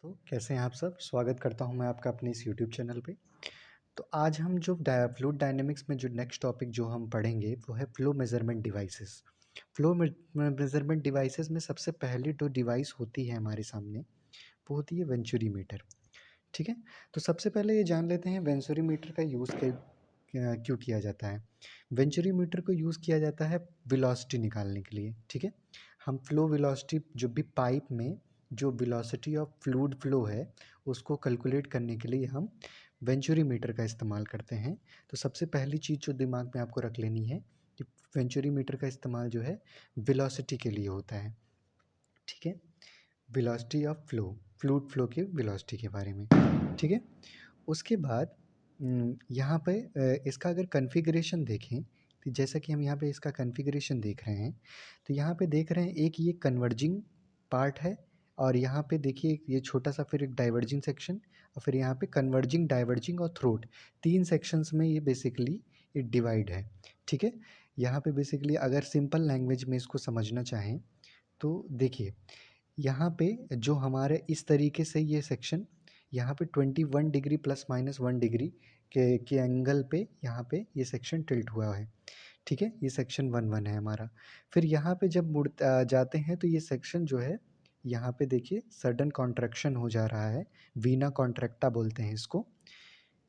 तो कैसे हैं आप सब? स्वागत करता हूं मैं आपका अपने इस यूट्यूब चैनल पे। तो आज हम जो फ्लूइड डायनेमिक्स में जो नेक्स्ट टॉपिक जो हम पढ़ेंगे वो है flow measurement devices. Flow measurement devices में सबसे पहली जो डिवाइस होती है हमारे सामने वो होती है वेंचुरीमीटर। ठीक है। तो सबसे पहले ये जान लेते हैं वेंचुरीमीटर का यूज़ क्यों किया जाता है। वेंचुरीमीटर को यूज़ किया जाता है वेलोसिटी निकालने के लिए। ठीक है। हम फ्लो वेलोसिटी जो भी पाइप में जो वेलोसिटी ऑफ फ्लूइड फ्लो है उसको कैलकुलेट करने के लिए हम वेंचुरीमीटर का इस्तेमाल करते हैं। तो सबसे पहली चीज़ जो दिमाग में आपको रख लेनी है कि वेंचुरीमीटर का इस्तेमाल जो है वेलोसिटी के लिए होता है। ठीक है। Velocity of flow, fluid flow के वेलोसिटी के बारे में। ठीक है। उसके बाद यहाँ पे इसका अगर कॉन्फ़िगरेशन देखें तो जैसा कि हम यहाँ पे इसका कॉन्फ़िगरेशन देख रहे हैं, तो यहाँ पे देख रहे हैं एक ये कन्वर्जिंग पार्ट है और यहाँ पे देखिए ये छोटा-सा फिर एक डाइवर्जिंग सेक्शन और फिर यहाँ पे कन्वर्जिंग, डाइवर्जिंग और थ्रोट 3 सेक्शंस में ये बेसिकली ये डिवाइड है। ठीक है? यहाँ पे बेसिकली अगर सिंपल लैंग्वेज में इसको समझना चाहें, तो देखिए यहाँ पे जो हमारे इस तरीके से ये सेक्शन यहाँ पे 21 डिग्री प्लस माइनस 1 डिग्री के एंगल पे यहाँ पे ये सेक्शन टिल्ट हुआ है। ठीक है, ये सेक्शन 1 है हमारा। फिर यहाँ पे जब जाते हैं तो ये सेक्शन जो है यहाँ पे देखिए सडन कॉन्ट्रैक्शन हो जा रहा है। वीना कॉन्ट्रैक्टा बोलते हैं इसको।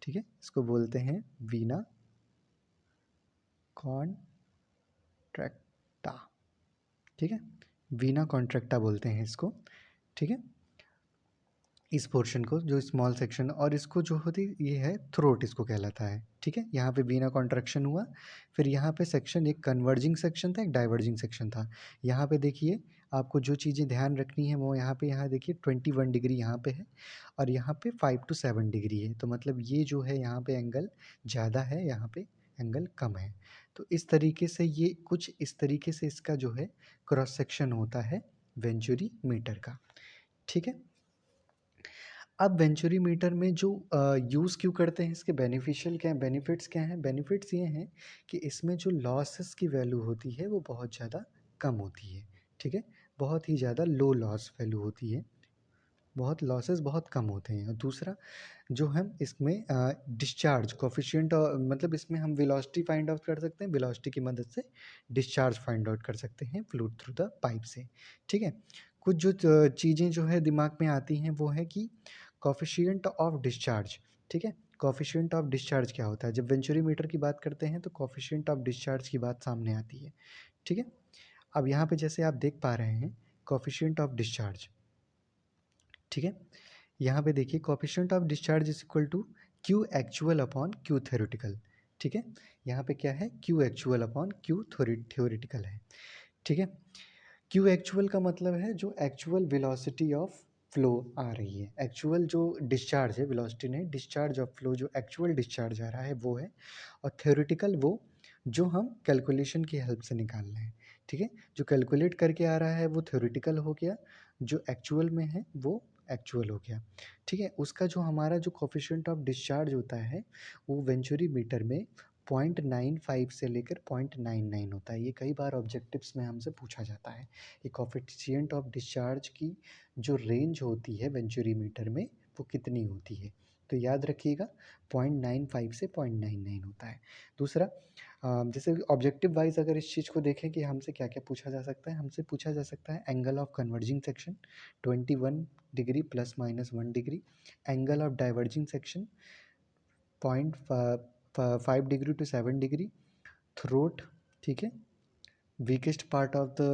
ठीक है, इसको बोलते हैं वीना कॉन्ट्रैक्टा। ठीक है, वीना कॉन्ट्रैक्टा बोलते हैं इसको। ठीक है, इस पोर्शन को जो स्मॉल सेक्शन और इसको जो होती ये है थ्रोट इसको कहलाता है। ठीक है, यहाँ पे वीना कॉन्ट्रैक्शन हुआ। फिर यहाँ पे सेक्शन एक कन्वर्जिंग सेक्शन था, एक डाइवर्जिंग सेक्शन था। यहाँ पे देखिए आपको जो चीज़ें ध्यान रखनी है वो यहाँ पे यहाँ देखिए 21 डिग्री यहाँ पे है और यहाँ पे 5 to 7 डिग्री है। तो मतलब ये जो है यहाँ पे एंगल ज़्यादा है, यहाँ पे एंगल कम है। तो इस तरीके से ये कुछ इस तरीके से इसका जो है क्रॉस सेक्शन होता है वेंचुरी मीटर का। ठीक है। अब वेंचुरीमीटर में जो यूज़ क्यों करते हैं, इसके बेनिफिशियल क्या हैं, बेनिफिट्स क्या हैं? बेनिफिट्स ये हैं कि इसमें जो लॉसेस की वैल्यू होती है वो बहुत ज़्यादा कम होती है। ठीक है? बहुत ही ज़्यादा लो लॉस वैल्यू होती है। बहुत लॉसेस बहुत कम होते हैं। और दूसरा जो हम इसमें डिस्चार्ज कोएफ़िशिएंट मतलब इसमें हम वेलोसिटी फाइंड आउट कर सकते हैं, वेलोसिटी की मदद से डिस्चार्ज फाइंड आउट कर सकते हैं फ्लूइड थ्रू द पाइप से। ठीक है? कुछ जो चीज़ें जो है दिमाग में आती हैं वो है कि कोएफ़िशिएंट ऑफ डिस्चार्ज। ठीक है? कोएफ़िशिएंट ऑफ डिस्चार्ज क्या होता है? जब वेंचुरीमीटर की बात करते हैं तो कोएफ़िशिएंट ऑफ डिस्चार्ज की बात सामने आती है। ठीक है? अब यहाँ पे जैसे आप देख पा रहे हैं कोएफ़िशिएंट ऑफ डिस्चार्ज। ठीक है? यहाँ पे देखिए coefficient of discharge is equal to Q actual upon Q theoretical. ठीक है? यहाँ पे क्या है Q actual upon Q theoretical है। ठीक है? क्यू एक्चुअल का मतलब है जो एक्चुअल वेलोसिटी ऑफ फ्लो आ रही है, एक्चुअल जो डिस्चार्ज है, वेलोसिटी नहीं, डिस्चार्ज ऑफ फ्लो जो एक्चुअल डिस्चार्ज आ रहा है वो है। और थ्योरेटिकल वो जो हम कैलकुलेशन की हेल्प से निकाल रहे हैं। ठीक है, जो कैलकुलेट करके आ रहा है वो थ्योरेटिकल हो गया, जो एक्चुअल में है वो एक्चुअल हो गया। ठीक है, उसका जो हमारा जो कोफिशिएंट ऑफ डिस्चार्ज होता है वो वेंचुरी मीटर में 0.95 से लेकर 0.99 होता है। ये कई बार ऑब्जेक्टिव्स में हमसे पूछा जाता है। ये कोएफ़िशिएंट ऑफ डिस्चार्ज की जो रेंज होती है वेंचुरी मीटर में वो कितनी होती है? तो याद रखिएगा 0.95 से 0.99 होता है। दूसरा जैसे ऑब्जेक्टिव वाइज़ अगर इस चीज़ को देखें कि हमसे क्या-क्या पूछा जा सकता है, हमसे पूछा जा सकता है angle of converging section 21 degree plus minus 1 degree, angle of diverging section 0.5 degree to 7 degree, throat. ठीक है, weakest part of the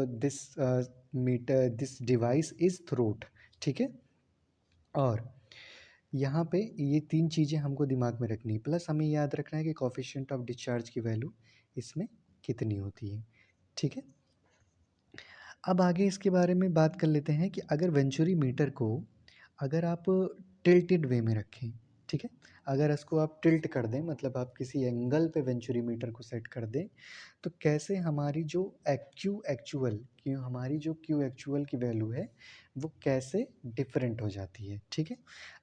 this device is throat. ठीक है, और यहाँ पे ये 3 चीज़ें हमको दिमाग में रखनी है, प्लस हमें याद रखना है कि कोएफ़िशिएंट ऑफ डिस्चार्ज की वैल्यू इसमें कितनी होती है। ठीक है, अब आगे इसके बारे में बात कर लेते हैं कि अगर वेंचुरी मीटर को अगर आप टिल्टेड वे में रखें, ठीक है? अगर इसको आप टिल्ट कर दें, मतलब आप किसी एंगल पे वेंचुरी मीटर को सेट कर दें, तो कैसे हमारी जो क्यू एक्चुअल की वैल्यू है, वो कैसे डिफरेंट हो जाती है, ठीक है?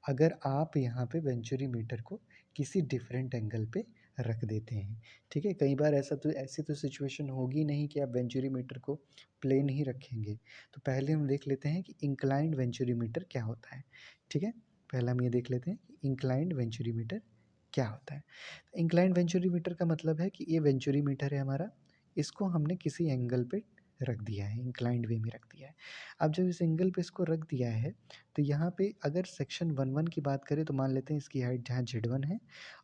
अगर आप यहाँ पे वेंचुरी मीटर को किसी डिफरेंट एंगल पे रख देते हैं। ठीक है, कई बार ऐसी तो सिचुएशन होगी नहीं कि आप वेंचुरीमीटर को प्लेन ही रखेंगे। तो पहले हम देख लेते हैं कि इंक्लाइंड वेंचुरीमीटर क्या होता है। ठीक है, पहले हम ये देख लेते हैं कि इंक्लाइंड वेंचुरीमीटर क्या होता है। इंक्लाइंड वेंचुरीमीटर का मतलब है कि ये वेंचुरीमीटर है हमारा, इसको हमने किसी एंगल पे रख दिया है, इंक्लाइंड वे में रख दिया है। अब जब इस एंगल पे इसको रख दिया है, तो यहाँ पे अगर सेक्शन 1-1 की बात करें तो मान लेते हैं इसकी हाइट जहाँ Z1 है,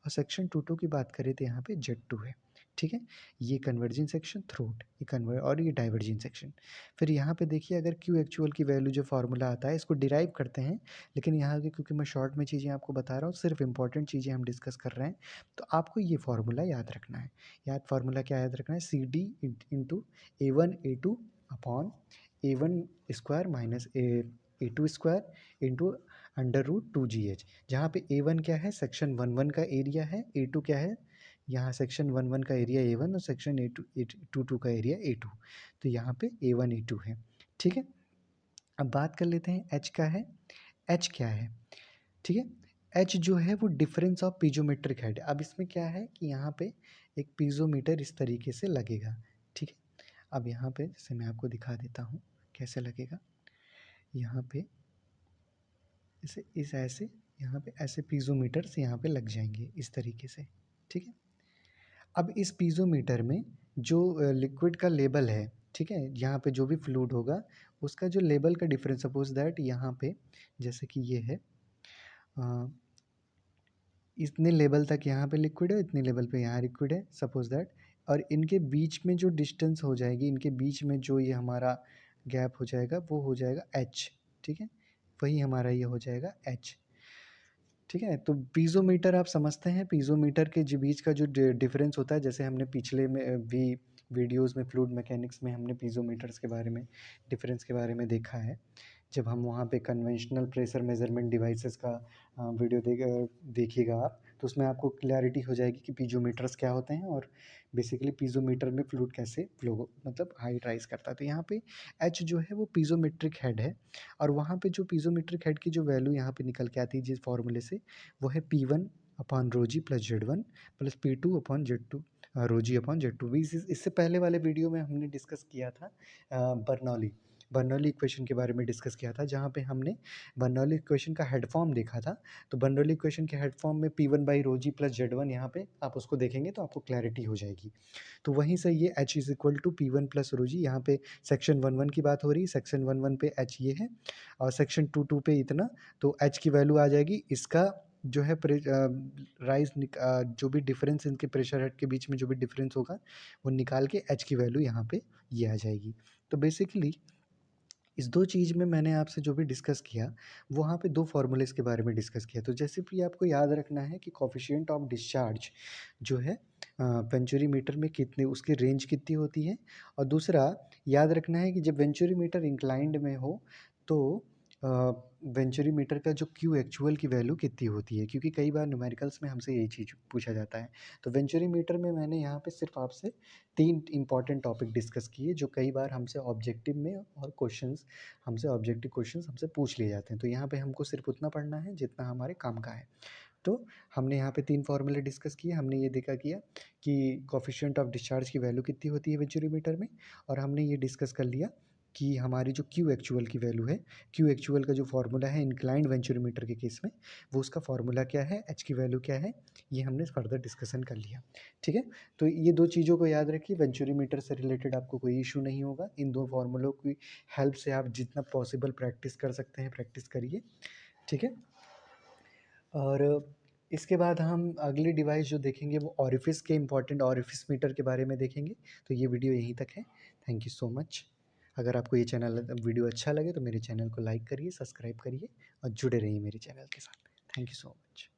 और सेक्शन 2-2 की बात करें तो यहाँ पे Z2 है। ठीक है, ये कन्वर्जिंग सेक्शन थ्रोट, ये कन्वर्ट और ये डाइवर्जिंग सेक्शन। फिर यहाँ पे देखिए, अगर क्यू एक्चुअल की वैल्यू जो फार्मूला आता है इसको डिराइव करते हैं, लेकिन यहाँ के क्योंकि मैं शॉर्ट में चीज़ें आपको बता रहा हूँ, सिर्फ इंपॉर्टेंट चीज़ें हम डिस्कस कर रहे हैं, तो आपको ये फार्मूला याद रखना है। फार्मूला क्या याद रखना है, CD into A1 A2 upon A1 square minus A2 square into √2GH, जहाँ पे A1 क्या है, सेक्शन 1-1 का एरिया है, A2 क्या है, यहाँ सेक्शन 1-1 का एरिया A1 और सेक्शन A2 का एरिया A2, तो यहाँ पे A1 A2 है। ठीक है, अब बात कर लेते हैं H का है, H क्या है। ठीक है, H जो है वो डिफरेंस ऑफ पीजोमेट्रिक हेड। अब इसमें क्या है कि यहाँ पे एक पीजोमीटर इस तरीके से लगेगा। ठीक है, अब यहाँ पे जैसे मैं आपको दिखा देता हूँ कैसे लगेगा। यहाँ पे ऐसे यहाँ पे ऐसे पीजोमीटर्स यहाँ पे लग जाएंगे इस तरीके से। ठीक है, अब इस पीजोमीटर में जो लिक्विड का लेवल है, ठीक है, यहाँ पे जो भी फ्लूइड होगा उसका जो लेवल का डिफरेंस, सपोज दैट यहाँ पे जैसे कि ये है, इतने लेवल तक यहाँ पे लिक्विड है, इतने लेवल पे यहाँ लिक्विड है, सपोज दैट, और इनके बीच में जो डिस्टेंस हो जाएगी, इनके बीच में जो ये हमारा गैप हो जाएगा वो हो जाएगा H। ठीक है, वही हमारा ये हो जाएगा H। ठीक है, तो पीज़ोमीटर आप समझते हैं, पीज़ोमीटर के जो बीच का जो डिफरेंस होता है, जैसे हमने पिछले में भी वीडियोस में फ्लूइड मैकेनिक्स में हमने पीज़ोमीटर्स के बारे में, डिफरेंस के बारे में देखा है, जब हम वहाँ पे कन्वेंशनल प्रेशर मेजरमेंट डिवाइसेस का वीडियो देखिएगा आप, तो उसमें आपको क्लैरिटी हो जाएगी कि पीज़ोमीटर्स क्या होते हैं और बेसिकली पीज़ोमीटर में फ्लूइड कैसे फ्लो मतलब हाइट राइज करता है। तो यहाँ पे H जो है वो पीज़ोमेट्रिक हेड है, और वहाँ पे जो पीज़ोमेट्रिक हेड की जो वैल्यू यहाँ पे निकल के आती है जिस फॉर्मूले से, वो है P1 upon rho g plus Z1 plus P2 upon Z2 rho g upon Z2 भी। इससे पहले वाले वीडियो में हमने डिस्कस किया था बर्नौली इक्वेशन के बारे में डिस्कस किया था, जहाँ पे हमने बर्नौली इक्वेशन का हेड फॉर्म देखा था। तो बर्नौली इक्वेशन के हेड फॉर्म में P1 by rho g plus Z1, यहाँ पे आप उसको देखेंगे तो आपको क्लैरिटी हो जाएगी। तो वहीं से ये H is equal to P1 plus rho g, यहाँ पे सेक्शन 1-1 की बात हो रही है, सेक्शन 1-1 पे H ये है और सेक्शन 2-2 पे इतना, तो H की वैल्यू आ जाएगी, इसका जो है जो भी डिफरेंस इनके प्रेशर हेड के बीच में जो भी डिफरेंस होगा वो निकाल के H की वैल्यू यहाँ पे ये आ जाएगी। तो बेसिकली इस दो चीज़ में मैंने आपसे जो भी डिस्कस किया, वहाँ पे दो फार्मूलेज़ के बारे में डिस्कस किया। तो जैसे कि आपको याद रखना है कि कोएफ़िशिएंट ऑफ डिस्चार्ज जो है वेंचुरीमीटर में कितने, उसकी रेंज कितनी होती है, और दूसरा याद रखना है कि जब वेंचुरीमीटर इंक्लाइंड में हो तो वेंचुरीमीटर का जो क्यू एक्चुअल की वैल्यू कितनी होती है, क्योंकि कई बार न्यूमेरिकल्स में हमसे यही चीज़ पूछा जाता है। तो वेंचुरीमीटर में मैंने यहाँ पे सिर्फ आपसे 3 इम्पॉर्टेंट टॉपिक डिस्कस किए जो कई बार हमसे ऑब्जेक्टिव में और ऑब्जेक्टिव क्वेश्चंस हमसे पूछ लिए जाते हैं। तो यहाँ पे हमको सिर्फ उतना पढ़ना है जितना हमारे काम का है। तो हमने यहाँ पे 3 फॉर्मूले डिस्कस किए, हमने ये देखा किया कि कोएफ़िशिएंट ऑफ डिस्चार्ज की वैल्यू कितनी होती है वेंचुरीमीटर में, और हमने ये डिस्कस कर लिया कि हमारी जो क्यू एक्चुअल की वैल्यू है, क्यू एक्चुअल का जो फार्मूला है इंक्लाइंड वेंचुरीमीटर के केस में, वो उसका फार्मूला क्या है, एच की वैल्यू क्या है, ये हमने फर्दर डिस्कशन कर लिया। ठीक है, तो ये दो चीज़ों को याद रखिए, वेंचुरीमीटर से रिलेटेड आपको कोई इशू नहीं होगा। इन दो फार्मूलों की हेल्प से आप जितना पॉसिबल प्रैक्टिस कर सकते हैं प्रैक्टिस करिए। ठीक है, और इसके बाद हम अगली डिवाइस जो देखेंगे वो ऑरिफिस के इम्पॉर्टेंट ऑरिफिस मीटर के बारे में देखेंगे। तो ये वीडियो यहीं तक है। Thank you so much. अगर आपको ये वीडियो अच्छा लगे तो मेरे चैनल को लाइक करिए, सब्सक्राइब करिए और जुड़े रहिए मेरे चैनल के साथ। Thank you so much.